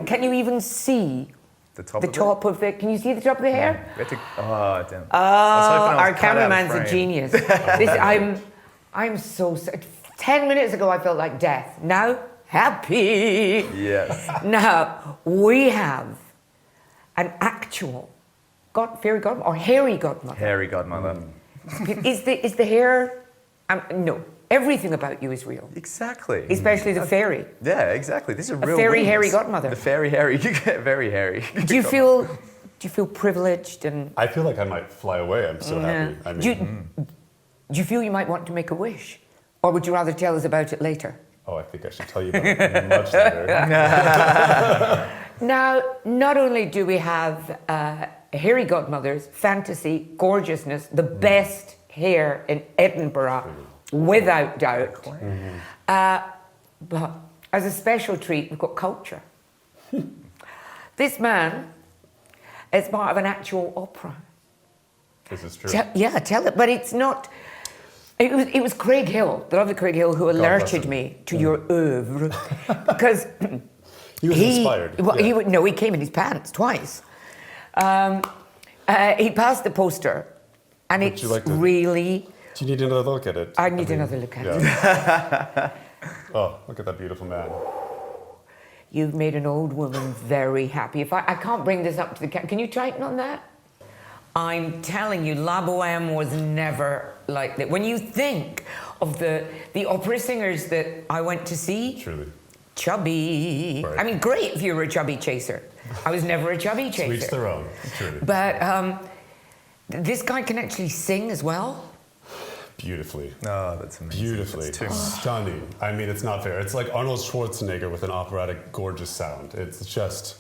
Can you even see The top of it? Can you see the top of the hair? We had to, oh, damn. Our cameraman's a genius. I'm so sad. 10 minutes ago, I felt like death. Now, happy. Yes. Now, we have an actual fairy godmother or hairy godmother. Hairy Godmother. Is the hair? No. Everything about you is real. Exactly. Especially the fairy. Yeah, exactly. This is a real fairy witness. hairy godmother. The fairy hairy. You get very hairy. Do you feel privileged and? I feel like I might fly away. I'm so happy. I mean, do you feel you might want to make a wish, or would you rather tell us about it later? oh, I think I should tell you about it much later. Now, not only do we have hairy godmothers, fantasy, gorgeousness, the best hair in Edinburgh. Without doubt. But as a special treat, we've got culture. This man is part of an actual opera. This is true. Tell it. But it's not... It was Craig Hill, the lovely Craig Hill, who alerted me to your oeuvre. Because... He was inspired. Well, he came in his pants twice. He passed the poster, and it's really... Do you need another look at it? I need another look at it. Oh, look at that beautiful man. You've made an old woman very happy. If I can't bring this up to the camera. Can you tighten on that? I'm telling you, La Boheme was never like that. When you think of the opera singers that I went to see, Truly. Chubby. Right. I mean, great if you were a chubby chaser. I was never a chubby chaser. To each their own, truly. But this guy can actually sing as well. Beautifully. Oh, that's amazing. Beautifully. That's too much. Stunning. I mean, it's not fair. It's like Arnold Schwarzenegger with an operatic, gorgeous sound. It's just...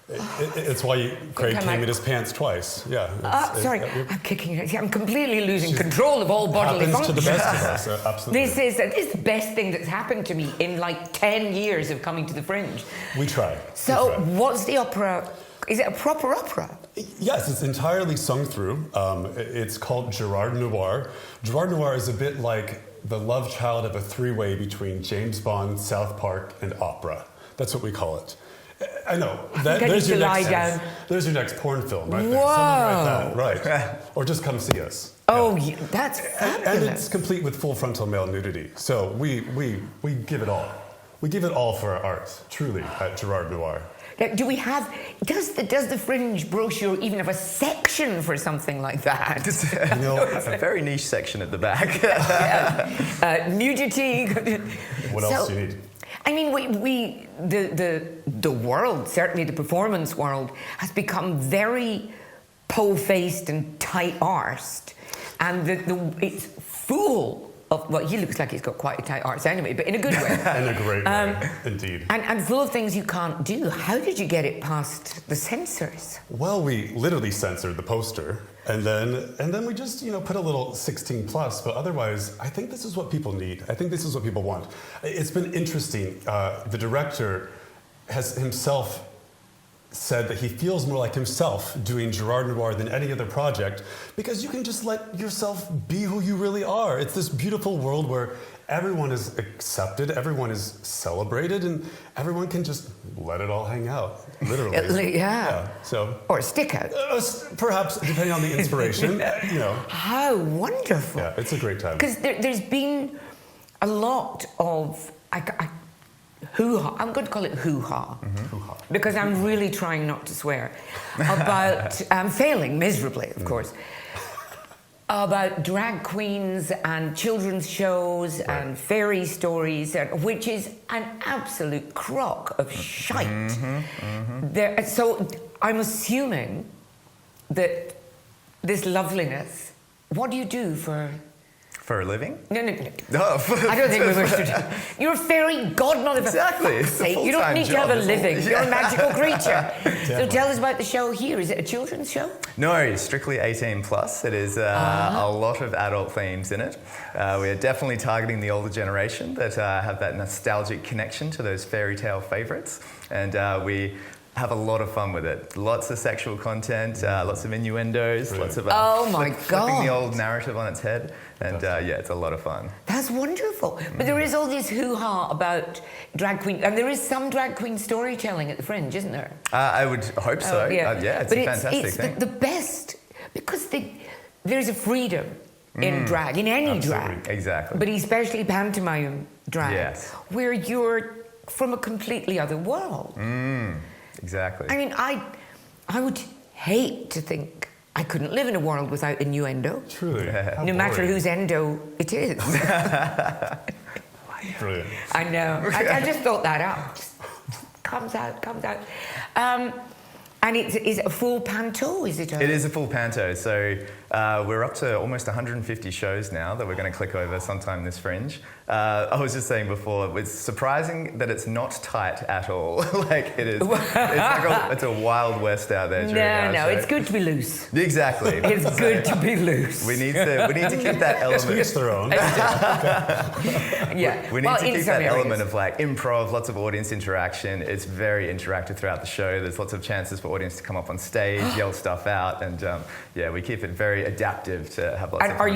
It's why Craig came in his pants twice. Yeah. Sorry, I'm kicking it. I'm completely losing control of all bodily function. To the best of us, absolutely. This is the best thing that's happened to me in like 10 years of coming to the Fringe. We try. So, what's the opera? Is it a proper opera? Yes, it's entirely sung through. It's called Gerard Noir. Gerard Noir is a bit like the love child of a three-way between James Bond, South Park, and opera. That's what we call it. I know. There's your next porn film right there. Something like that. Right. Or just come see us. Oh, yeah. That's fabulous. And it's complete with full frontal male nudity. So we give it all. We give it all for our art, truly, at Gerard Noir. Do we have... Does the Fringe brochure even have a section for something like that? It's a very niche section at the back. Nudity. What else do you need? I mean, the world, certainly the performance world, has become very po-faced and tight-arsed. And it's full of... Well, he looks like he's got quite a tight arse anyway, but in a good way. In a great way, indeed. And full of things you can't do. How did you get it past the censors? Well, we literally censored the poster. And then we just, put a little 16 plus, but otherwise, I think this is what people need. I think this is what people want. It's been interesting. The director has himself said that he feels more like himself doing Gerard Noir than any other project because you can just let yourself be who you really are. It's this beautiful world where everyone is accepted, everyone is celebrated, and everyone can just let it all hang out, literally. Yeah. So. Or stick out. Perhaps, depending on the inspiration, How wonderful. Yeah, it's a great time. Because there's been a lot of hoo-ha. I'm going to call it hoo-ha. Mm-hmm. Hoo-ha. Because I'm really trying not to swear. About, failing miserably, of course. About drag queens and children's shows and fairy stories, which is an absolute crock of shite. So I'm assuming that this loveliness, what do you do for... For a living? No. Oh. I don't think we wish to do. You're a fairy godmother. Exactly. It's a you don't need to have a living. You're a magical creature. So tell us about the show here. Is it a children's show? No, it's strictly 18 plus. It is a lot of adult themes in it. We are definitely targeting the older generation that have that nostalgic connection to those fairy tale favourites. And we have a lot of fun with it. Lots of sexual content, lots of innuendos, lots of flipping the old narrative on its head. And it's a lot of fun. That's wonderful. But there is all this hoo-ha about drag queen, and there is some drag queen storytelling at the Fringe, isn't there? I would hope so. It's a fantastic thing. The best, because there's a freedom in drag, in any drag. Exactly. But especially pantomime drag, where you're from a completely other world. Exactly. I mean, I would hate to think I couldn't live in a world without innuendo. Truly. No matter whose endo it is. Brilliant. I know. I just thought that up. Just comes out. And is it a full panto? Is it? It is a full panto. So we're up to almost 150 shows now that we're going to click over sometime this Fringe. I was just saying before, it's surprising that it's not tight at all. Like it is. It's a wild west out there. No, it's good to be loose. Exactly. It's good to be loose. We need to keep that element. Each their own. We need to keep that element of like improv, lots of audience interaction. It's very interactive throughout the show. There's lots of chances for audience to come up on stage, yell stuff out, and we keep it very adaptive to have lots of fun.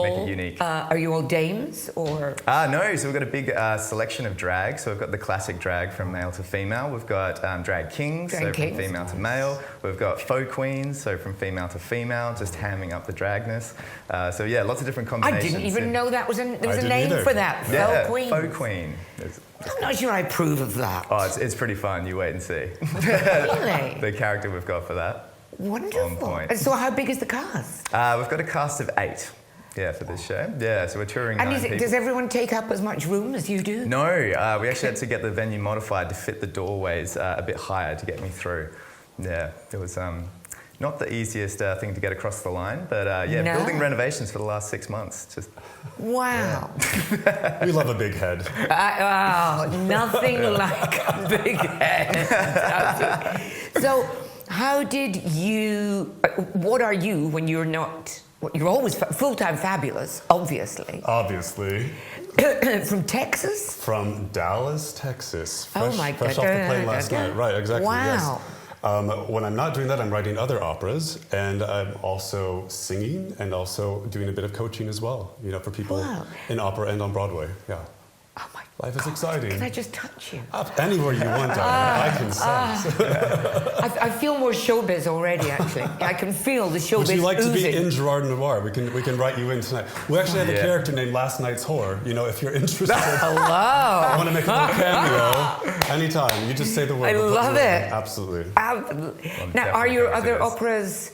Make it unique. Are you all dames or? No, so we've got a big selection of drag. So we've got the classic drag from male to female. We've got drag kings, from female to male. We've got faux queens, so from female to female, just hamming up the dragness. Lots of different combinations. I didn't even know there was a name for that. Yeah, faux queen. Faux queen. I'm not sure I approve of that. Oh, it's pretty fun. You wait and see. Really? The character we've got for that. Wonderful. On point. And so how big is the cast? We've got a cast of 8. Yeah, for this show. Yeah, so we're touring 9 people. Does everyone take up as much room as you do? No, we actually had to get the venue modified to fit the doorways a bit higher to get me through. Yeah, it was not the easiest thing to get across the line, but building renovations for the last 6 months. Wow. Yeah. We love a big head. Nothing like a big head. So, how did you? What are you when you're not? You're always full-time fabulous, obviously. Obviously. From Texas? From Dallas, Texas. Fresh off the plane last night. Right, exactly. Wow. Yes. When I'm not doing that, I'm writing other operas, and I'm also singing and also doing a bit of coaching as well, for people in opera and on Broadway. Yeah. Oh my Life is exciting. Can I just touch you? Anywhere you want, darling. I can sense. I feel more showbiz already, actually. I can feel the showbiz Would you like oozing. to be in Gerard Noir? We can write you in tonight. We actually have a character named Last Night's Whore. If you're interested. Hello. I want to make a little cameo. Anytime. You just say the word. I love it. Absolutely. Now, are your other operas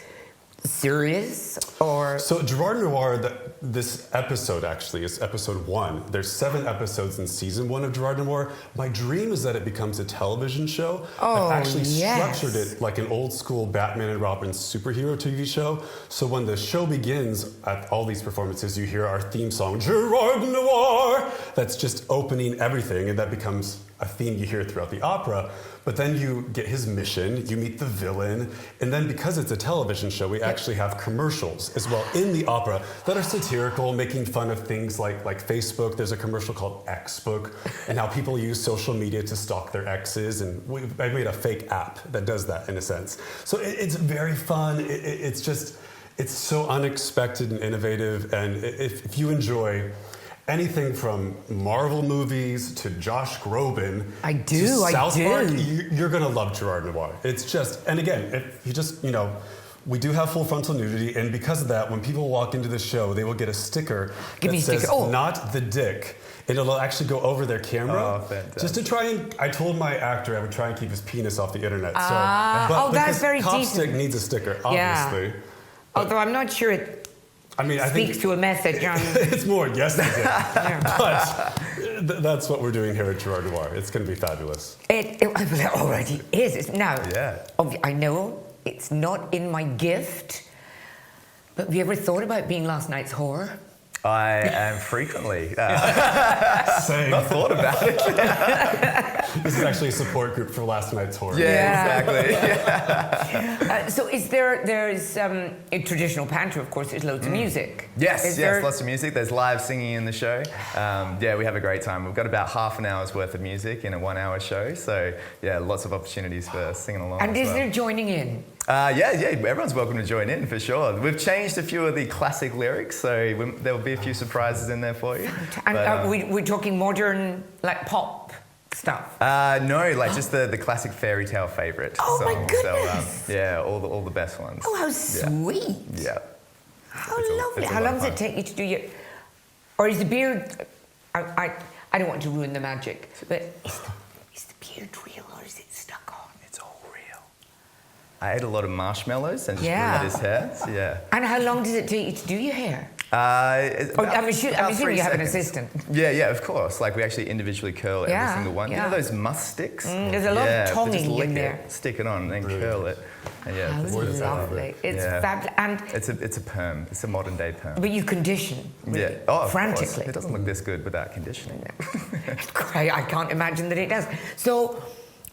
serious or? So Gerard Noir, this episode actually is episode 1. There's 7 episodes in season 1 of Gerard Noir. My dream is that it becomes a television show. I've actually structured it like an old school Batman and Robin superhero TV show. So when the show begins, at all these performances, you hear our theme song, Gerard Noir. That's just opening everything, and that becomes a theme you hear throughout the opera. But then you get his mission, you meet the villain, and then because it's a television show, we actually have commercials as well in the opera that are satirical, making fun of things like Facebook. There's a commercial called Xbook, and how people use social media to stalk their exes, and I made a fake app that does that in a sense. So it's very fun. It's so unexpected and innovative, and if you enjoy anything from Marvel movies to Josh Groban to South Park, you're going to love Gerard Noir. It's just, and again, if you just, we do have full frontal nudity, and because of that, when people walk into the show, they will get a sticker that says, not the dick. And it'll actually go over their camera. Oh, just to try and, I told my actor I would try and keep his penis off the internet. But that's very Copstick needs a sticker, obviously. Yeah. Although I'm not sure it I speaks to a message on... It's more, yes, it did. But that's what we're doing here at Gerard Noir. It's going to be fabulous. It already is. Now, I know it's not in my gift, but have you ever thought about being last night's whore? I am frequently. Same. Not thought about it. This is actually a support group for last night's horror. Yeah, exactly. So there's a traditional panto, of course, there's loads of music. Yes, lots of music. There's live singing in the show. We have a great time. We've got about half an hour's worth of music in a 1 hour show. So yeah, lots of opportunities for singing along. And as is well. there joining in? Everyone's welcome to join in for sure. We've changed a few of the classic lyrics, so there'll be a few surprises in there for you. And we're talking modern, like pop stuff? No, like just the classic fairy tale favourite Oh songs. my goodness! So, all the best ones. Oh, how sweet! Yeah. How lovely! it's a How lot long of does it fun. take you to do your? Or is the beard? I don't want to ruin the magic, but is the beard real or is it stuck on? It's all real. I ate a lot of marshmallows and just Yeah. grew this hair. So, yeah. And how long does it take you to do your hair? I'm assuming you have an assistant. Yeah, of course. Like we actually individually curl every Yeah, single one. yeah. You know those must sticks? There's a lot of Just tonguing lick in there. it, stick it on, and then curl it. And yeah, How that's lovely! It's Yeah. fabulous, and it's a perm. It's a modern day perm. but you condition Yeah. Oh, of frantically. course. It doesn't look this good without conditioning. I can't imagine that it does. So,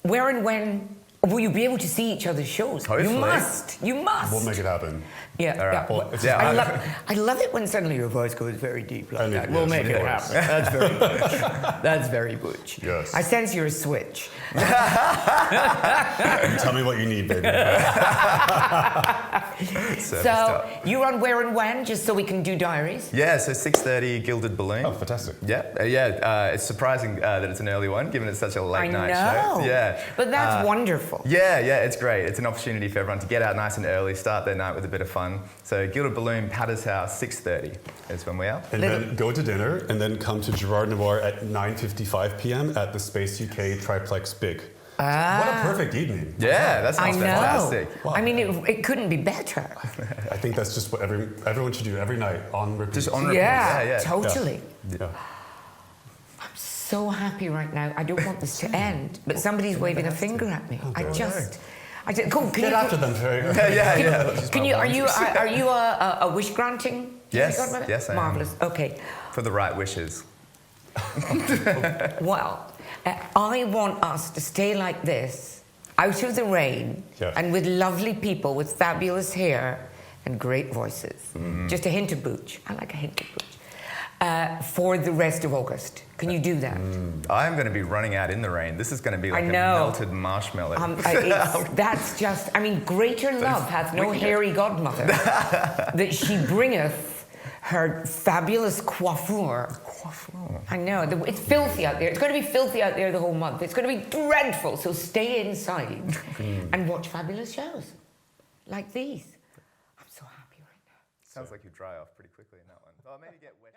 where and when will you be able to see each other's shows? Hopefully. You must. You must. We'll make it happen. Yeah. All right. Yeah. Well, it's Yeah, I love it when suddenly your voice goes very deep like I mean, that. yes, We'll make of it course. happen. That's very butch. That's very butch. Yes. I sense you're a switch. Tell me what you need, baby. So you run where and when, just so we can do diaries? Yeah, so 6:30 Gilded Balloon. Oh, fantastic. Yeah. It's surprising that it's an early one, given it's such a late night show. Yeah. But that's wonderful. Yeah, it's great. It's an opportunity for everyone to get out nice and early, start their night with a bit of fun. So Gilded Balloon, Patter's House, 6:30 is when we are. And then go to dinner, and then come to Gerard Noir at 9:55 p.m. at the Space UK Triplex Big. What a perfect evening. Yeah, that I sounds know. fantastic. I mean, it couldn't be better. I think that's just what everyone should do every night on repeat. Just on repeat. Yeah, totally. Yeah. I'm so happy right now. I don't want this to end, but somebody's waving a finger at me. I just. Cool, can Get you, after them, Terry. Can you? Are you a wish granting? Yes, Godmother? yes, I am. Marvelous. Okay. For the right wishes. Well, I want us to stay like this, out of the rain, Yeah. and with lovely people with fabulous hair and great voices. Mm-hmm. Just a hint of booch. I like a hint of booch. For the rest of August. Can you do that? I'm going to be running out in the rain. This is going to be like a know. melted marshmallow. That's just, I mean, greater love hath no hairy godmother, that she bringeth her fabulous coiffure. I know, it's filthy out there. It's going to be filthy out there the whole month. It's going to be dreadful, so stay inside and watch fabulous shows like these. I'm so happy right now. Sounds like you dry off pretty quickly in that one. Oh, maybe get wet.